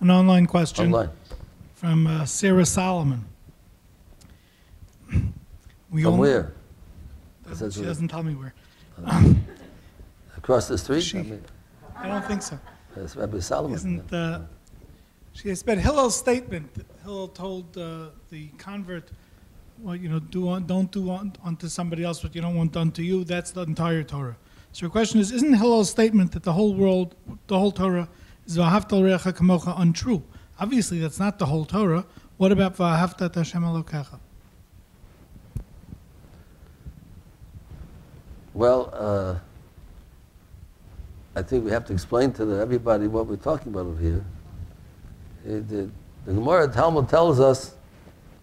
an online question Online. from Sarah Solomon. From where? She doesn't tell me where. Across the street? I don't think so. That's Rabbi Solomon. She has been Hillel's statement. Hillel told the convert, well, don't do unto somebody else what you don't want done to you. That's the entire Torah. So her question is, isn't Hillel's statement that the whole world, the whole Torah, is v'ahavta l'reacha kamocha untrue? Obviously, that's not the whole Torah. What about v'ahavta et Hashem Elokecha? Well, I think we have to explain to everybody what we're talking about over here. The Gemara Talmud tells us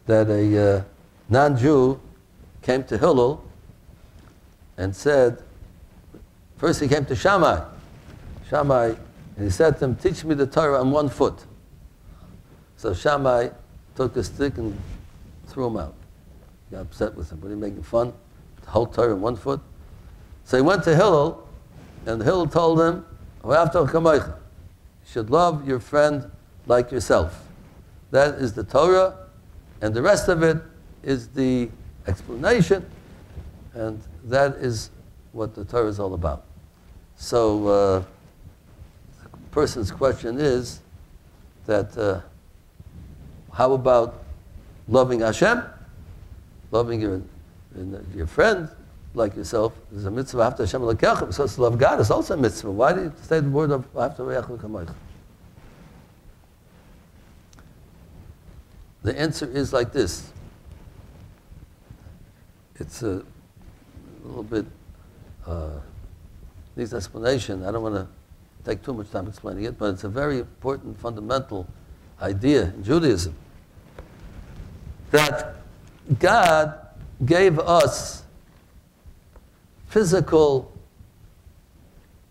that a non-Jew came to Hillel and said, first he came to Shammai, and he said to him, teach me the Torah on 1 foot. So Shammai took a stick and threw him out. He got upset with him. What are you making fun? The whole Torah on 1 foot? So he went to Hillel, and Hillel told him, you should love your friend like yourself. That is the Torah, and the rest of it is the explanation, and that is what the Torah is all about. So the person's question is that how about loving Hashem, loving your friend like yourself? There's a mitzvah after Hashem Elokecha. We're supposed to love God. It's also a mitzvah. Why do you say the word of after Re'ach? The answer is like this. It's a little bit needs explanation. I don't want to take too much time explaining it, but it's a very important fundamental idea in Judaism that God gave us physical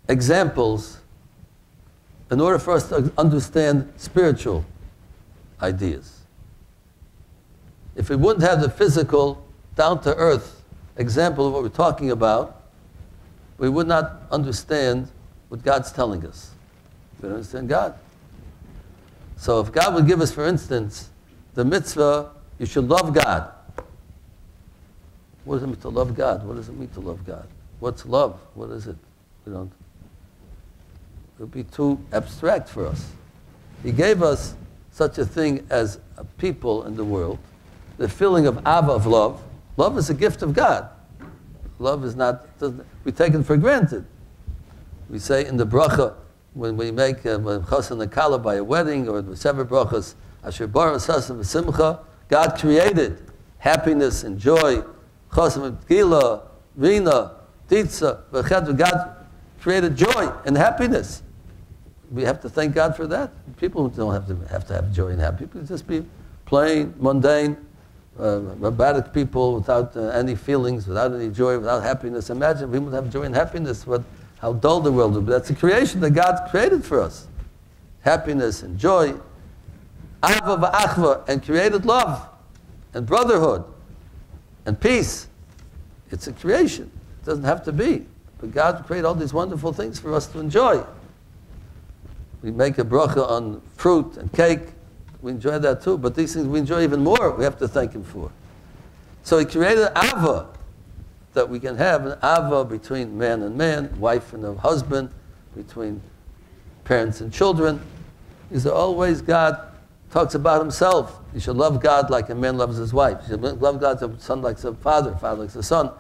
examples in order for us to understand spiritual ideas. If we wouldn't have the physical, down-to-earth example of what we're talking about, we would not understand what God's telling us. We don't understand God. So if God would give us, for instance, the mitzvah, you should love God. What does it mean to love God? What does it mean to love God? What's love? What is it? We don't. It would be too abstract for us. He gave us such a thing as a people in the world, the feeling of ava, of love. Love is a gift of God. Love is not, we take it for granted. We say in the bracha, when we make chas and kala by a wedding, or the seven brachas, asher bara sasam v'simcha, God created happiness and joy, chas and gila, rina, titza, v'chet, God created joy and happiness. We have to thank God for that. People don't have to have joy and happiness. People just be plain, mundane, robotic people without any feelings, without any joy, without happiness. Imagine we would have joy and happiness, but how dull the world would be. That's a creation that God created for us. Happiness and joy. Ahva v'achva, and created love and brotherhood and peace. It's a creation. It doesn't have to be. But God created all these wonderful things for us to enjoy. We make a bracha on fruit and cake. We enjoy that too, but these things we enjoy even more. We have to thank Him for. So He created ava, that we can have an ava between man and man, wife and a husband, between parents and children. These are always God talks about Himself. You should love God like a man loves his wife. You should love God like a son likes a father, father likes a son.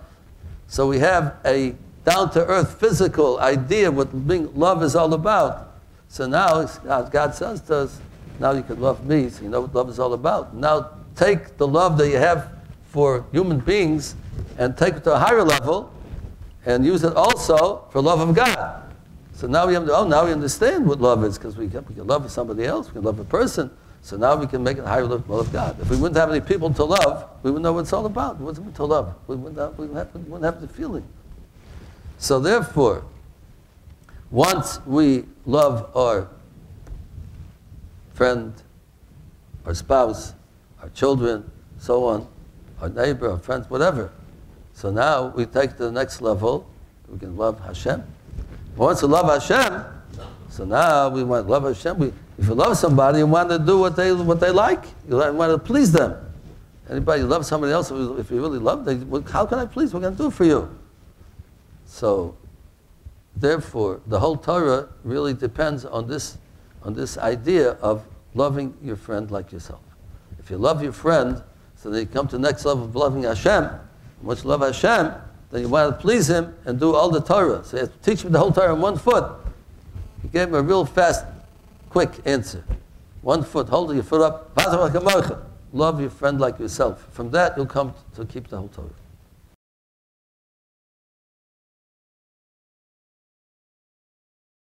So we have a down-to-earth physical idea what being love is all about. So now God says to us, now you can love me, so you know what love is all about. Now take the love that you have for human beings and take it to a higher level and use it also for love of God. So now we understand what love is, because we can love somebody else, we can love a person, so now we can make it a higher level of God. If we wouldn't have any people to love, we wouldn't know what it's all about. What's it mean to love? We wouldn't have the feeling. So therefore, once we love our friend, our spouse, our children, so on, our neighbor, our friends, whatever. So now we take to the next level. We can love Hashem. Once we love Hashem, so now we want to love Hashem. If you love somebody, you want to do what they like. You want to please them. Anybody love somebody else, if you really love them, well, how can I please? What can I do for you? So, therefore, the whole Torah really depends on this idea of loving your friend like yourself. If you love your friend, so that you come to the next level of loving Hashem, once you love Hashem, then you want to please Him and do all the Torah. So you have to teach me the whole Torah in 1 foot. He gave him a real fast, quick answer. 1 foot, hold your foot up. Love your friend like yourself. From that, you'll come to keep the whole Torah.